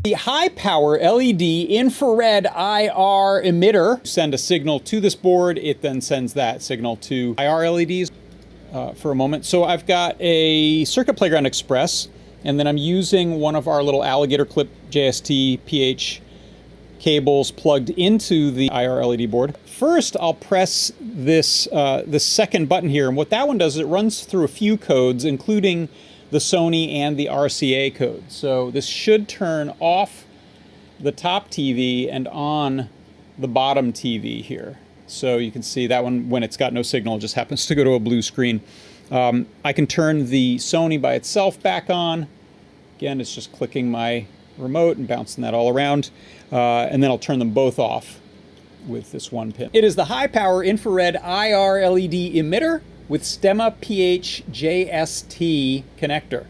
The high power LED infrared IR emitter send a signal to this board. It then sends that signal to IR LEDs for a moment. So I've got a Circuit Playground Express, and then I'm using one of our little alligator clip JST PH cables plugged into the IR LED board. First, I'll press this second button here, and what that one does is it runs through a few codes, including the Sony and the RCA code. So this should turn off the top TV and on the bottom TV here. So you can see that one, when it's got no signal, it just happens to go to a blue screen. I can turn the Sony by itself back on. Again, it's just clicking my remote and bouncing that all around. And then I'll turn them both off with this one pin. It is the high power infrared IR LED emitter with STEMMA PH JST connector.